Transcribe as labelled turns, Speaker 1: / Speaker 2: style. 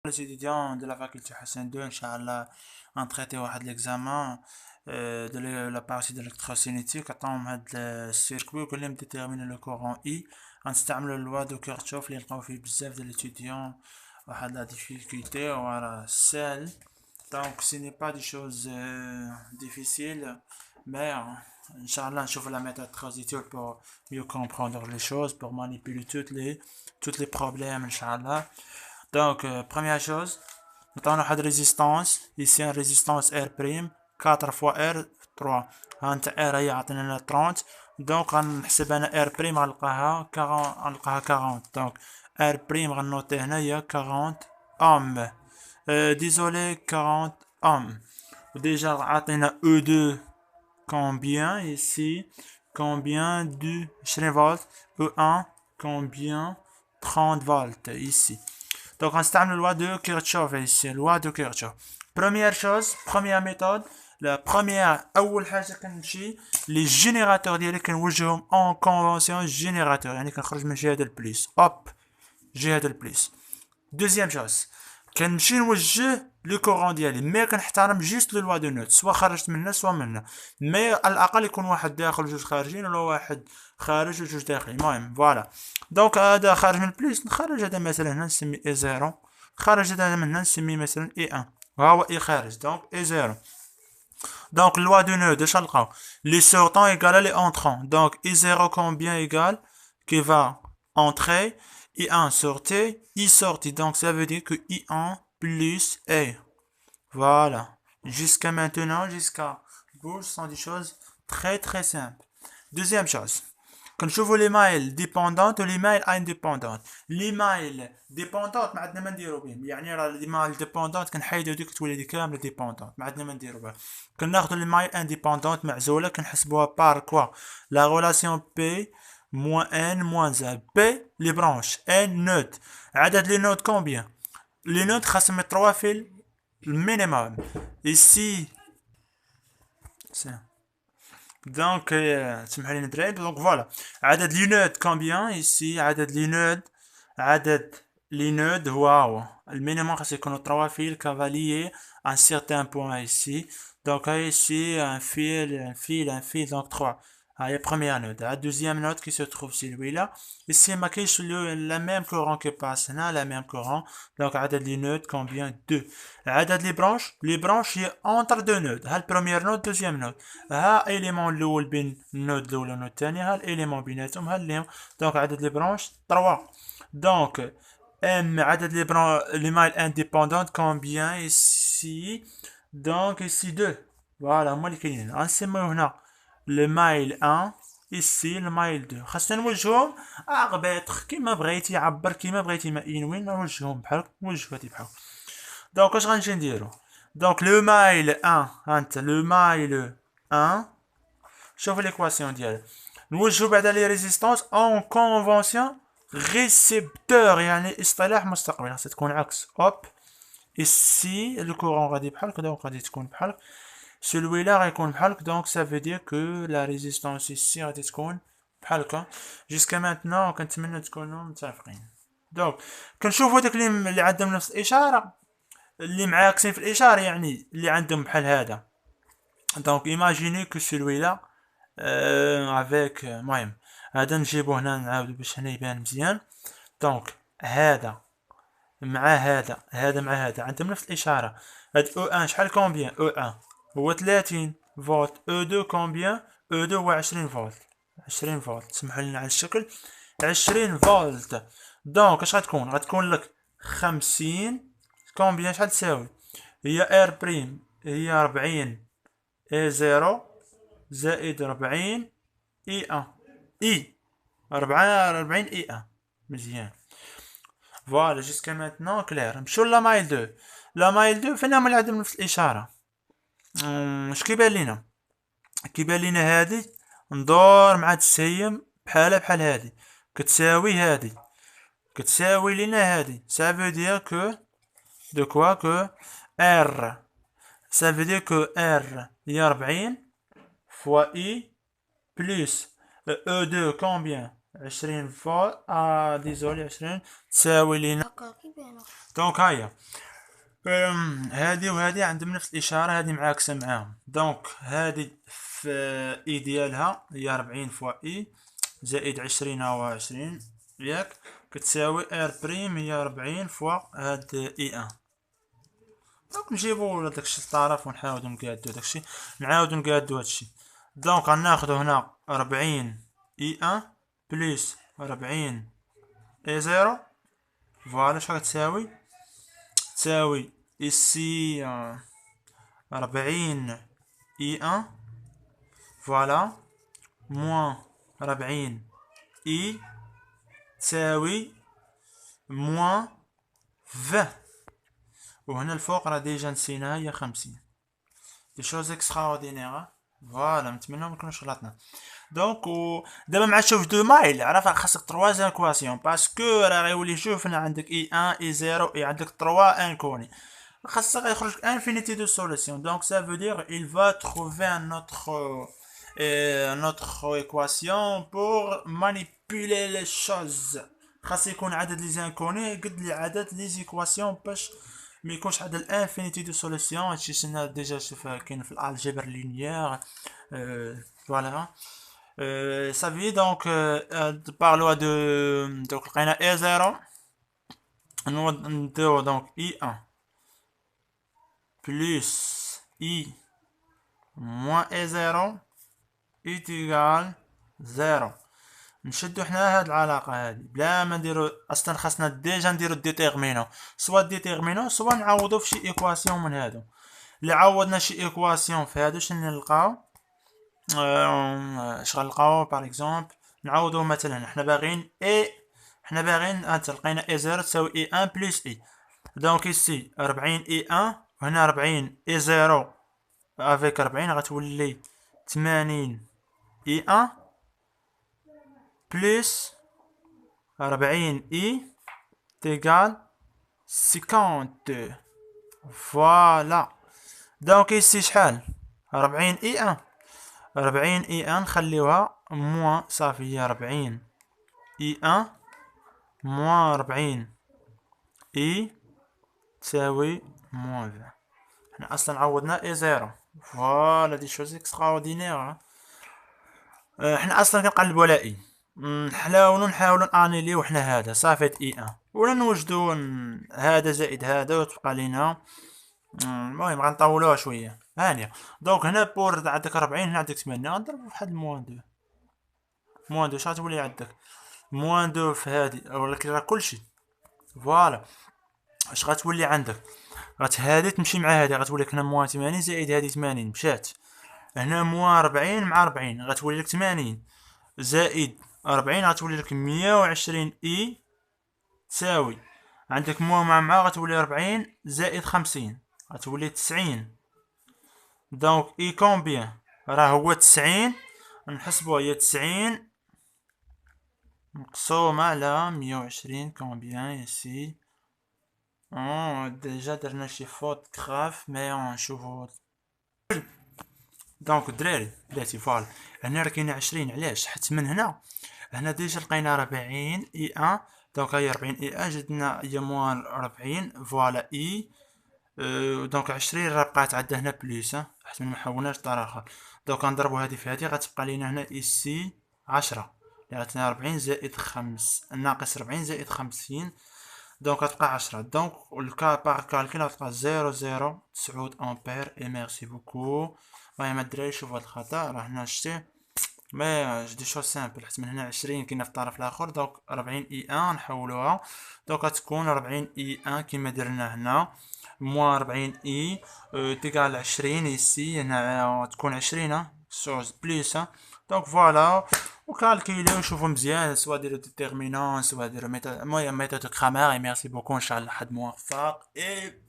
Speaker 1: Les étudiants de la faculté Hassan II, Inch'Allah, ont traité واحد l'examen de la partie d'électrocinétique. عطاهم هاد السيركوي وقال لهم déterminer le courant I. غنستعملوا اللوا دو كيرتشوف اللي نلقاو فيه بزاف ديال l'étudiant واحد لا difficulté وراه سهل. Donc ce n'est pas des choses difficiles, mais Inch'Allah, نشوف la méthode transitive pour mieux comprendre les choses, pour manipuler toutes les problèmes, Inch'Allah. Donc, première chose, nous avons une résistance, ici une résistance R', 4 fois R, 3. هانت R هي عطينا 30. donc غنحسب انا R' غنلقاها 40. donc R' غنوطي هنا هي 40 ohm. désolé 40 ohm. déjà عطينا E2 combien ici, combien du 20 volts, E1 combien 30 volts ici. Donc, on installe la loi de Kirchhoff ici, loi de Kirchhoff. Première chose, première méthode, la première, أول حاجة كنمشي les générateurs ديالي كنوجههم en convention générateur, يعني كنخرج من جهة البليس، hop، جهة البليس. Deuxième chose, كنمشي نوجه لو كورون ديالي، مي كنحترم جيست لو لوا دو نوت، سوا خرجت منها سوا منها، مي على الاقل يكون واحد داخل وجوج خارجين، ولا واحد خارج وجوج داخلين. المهم فوالا. دونك هذا خارج من البليس، نخرج هذا مثلا هنا نسمي اي زيرو، خرج هذا من هنا نسمي مثلا اي ان، وها هو اي خارج، دونك اي زيرو. دونك لوا دو نوت اش نلقاو؟ لي سورتون ايكال لي اونترون، دونك اي زيرو كومبيان ايكال كي فا entrer, I1 sortait, I sorti. Donc ça veut dire que I1 plus A. Voilà. Jusqu'à maintenant, jusqu'à vous, ce sont des choses très très simples. Deuxième chose. Quand je vois les mails dépendantes ou les mails indépendantes. Les mails dépendantes ما عندنا ما نديرو بهم، يعني راه لي مايل ديبوندونت كنحيدو ديك تولي كامله ديبوندونت، ما عندنا ما نديرو بها. كناخدو لي مايل انديبوندونت معزوله كنحسبوها بار كوا لا غولاسيون بي moins n moins 1. P, les branches. N, node. عدد les nodes combien? Les nodes خاصهم يطروا في المينيمum. Ici, donc, تسمحوا لي ندري. Donc voilà. عدد les nodes combien? Ici, عدد les nodes هو المينيمum خاص يكونوا 3 fils cavalier un certain point ici. Donc ici, un fil, donc 3. La première note. La deuxième note qui se trouve celui-là. Ici, marqué sur la même courant qui passe là, la même courant. Donc, عدد les notes combien 2. عدد les branches. Les branches هي entre deux notes. ها première note, deuxième note. ها élément الأول بين النود الأولى والنود الثانية. ها الإيليمون بيناتهم. ها اللي donc عدد les branches 3. Donc, M عدد les mailles indépendantes combien ici. Donc, ici 2. Voilà, هما اللي كاينين. غنسميو هنا le mail 1 ici le mail 2 خاصنا نوجههم اغبيتر كيما بغيتي عبر كيما بغيتي ما وين نوجههم بحال وجهتي بحال. دونك واش غنجي نديرو؟ دونك لو مايل 1 هانت لو مايل 1 شوف ليكواسيون ديالها نوجهو بعدا لي ريزيستونس اون كونفونسيون ريسيبتور، يعني اصطلاح مستقبل خاصها تكون عكس. اوب ici le courant غادي بحالك، دونك غادي تكون بحالك. celui-là غيكون بحالك، donc ça veut dire que la résistance ici غادي تكون بحالك. jusqu'à maintenant كنتمنى تكونوا متفقين. دونك كنشوفوا داك اللي عندهم نفس الاشاره اللي معاكسين في الاشاره، يعني اللي عندهم بحال هذا. donc imaginez que celui-là avec المهم هذا نجيبو هنا نعاودو باش هنا يبان مزيان. donc هذا مع هذا مع هذا عندهم نفس الاشاره. هاد O1 شحال كومبيان؟ O1 هو 30 فولت. E2 كومبيان؟ E2 هو 20 فولت. 20 فولت سمحوا لنا على الشكل 20 فولت. دونك اش غتكون لك 50 كومبيان شحال تساوي؟ هي ار بريم هي 40 اي 0 زائد 40 اي 1 اي 40 اي 1 مزيان. فوالا جيسكا ماتنون كلير. نمشيو لا مايل 2. لا مايل 2 فين هما اللي عندهم نفس الاشاره؟ اش كيبان لينا؟ كيبان لينا هادي ندور مع تسيم بحال هادي كتساوي هادي كتساوي لينا هادي. ça veut dire que de quoi que R ça veut dire que R هي 40 fois I plus E2 combien 20 فوق ديزولي 20 تساوي لينا. دونك هيا هادي وهادي عندهم نفس الاشاره، هادي معاكسه معاهم. دونك هادي في اي ديالها هي 40 فوا اي زائد 20 هو 20 ياك، كتساوي ار بريم هي 40 فوا هاد اي ان. دونك نجيبو داكشي للطرف ونحاولو نقادو داكشي، نعاودو نقادو هادشي. دونك غناخدو هنا 40 اي ان بليس 40 اي زيرو، فوالا شحال تساوي؟ تساوي ici 40 اي ان فوالا موان 40 اي تساوي موان 20. وهنا الفوق راه ديجا نسيناها هي 50. دي شوز اكستراوردينير. فوالا نتمنى مكنوش غلطنا. دونك دابا مع تشوف دو مايل عرف خاصك 3 انكواسيون باسكو راه غيولي شوف هنا عندك اي 1 اي 0 اي عندك 3 انكوني، خاصك غيخرج انفينيتي دو سوليسيون. دونك ça veut dire il va trouver un autre équation pour manipuler les choses. خاص يكون عدد لي زانكوني قد لي عدد لي زيكواسيون باش ما يكونش عدد الانفينيتي دو سوليسيون. هادشي شفنا ديجا كاين في الالجبر لينيير. فوالا ça veut donc par loi de donc لقينا اي 0 نديرو donc i 1 plus i moins i 0 est égal 0. نشدو حنا هاد العلاقة هادي بلا ما نديرو اصلا، خاصنا ديجا نديرو ديتيرمينو، سوا ديتيرمينو سوا نعوضو في شي ايكواسيون من هادو. اللي عوضنا شي ايكواسيون في هادو شنو نلقاو؟ اش غنلقاو باغ اكزومبل؟ نعوضو مثلا حنا باغيين لقينا اي 0 تساوي اي 1 بلس اي. دونك ايسي 40 اي 1 وهنا 40 اي 0 افيك 40 غتولي 80 اي 1 بلس 40 اي تيغال 52. فوالا دونك ايسي شحال؟ 40 اي 1 40 اي 1 نخليوها موان صافي هي 40 اي 1 موان 40 اي تساوي موان 20. حنا اصلا عوضنا اي 0. فوالا دي شوز اكستراوردينير. حنا اصلا كنقلبو على اي، نحاولو انيليو حنا هذا صافي اي 1 ولا نوجدو هذا زائد هذا وتبقى لينا. المهم غنطولوها شويه هانيه. دونك هنا بور عندك 40 هنا عندك 8 غنضربو فواحد موان 2 شحال تولي عندك؟ موان 2 في هادي ولكن راه كلشي. فوالا اش غتولي عندك؟ هادي تمشي مع هادي غتولي لك هنا موان 80 زائد هادي 80 مشات هنا موان 40 مع 40 غتولي لك 80 زائد 40 غتولي لك 120 اي تساوي عندك موان مع غتولي 40 زائد 50 غتولي 90. دونك اي كومبيان؟ راه هو 90. نحسبوها هي 90 مقسومة على 120 كومبيان يسي. ديجا درنا شي فوت كراف مي نشوفو. دونك الدراري بلاتي فوالا هنا راه كاينه 20. علاش؟ حيت من هنا ديجا لقينا 40 اي 1 دونك هي 40 اي 1 جدنا هي موان 40 فوالا اي. دونك 20 راه بقات عندنا هنا بليس حيت ما حولناش دار اخر. دونك غنضربو هادي في هادي غتبقى لينا هنا ايسي 10 اللي غتنا 40 زائد 5 ناقص 40 زائد 50 دونك غتبقى 10. دونك الكا باغ كالكول غتبقى 0.09 امبير. اي ميرسي بوكو. المهم الدراري شوفو هاد الخطا راه هنا شتي مي دي شو سامبل حيت من هنا 20 كاينه في الطرف الاخر. دونك 40 اي 1 نحولوها دونك غتكون 40 اي 1 كيما درنا هنا موان 40 اي تيغال 20 ايسي هنا تكون 20 سوز بليس. دونك فوالا وكالكيليو شوفو مزيان سوا ديرو ديتيرمينون سوا ديرو المهم ميثود كرامر. ميرسي بوكو ان شاء الله حد موفق.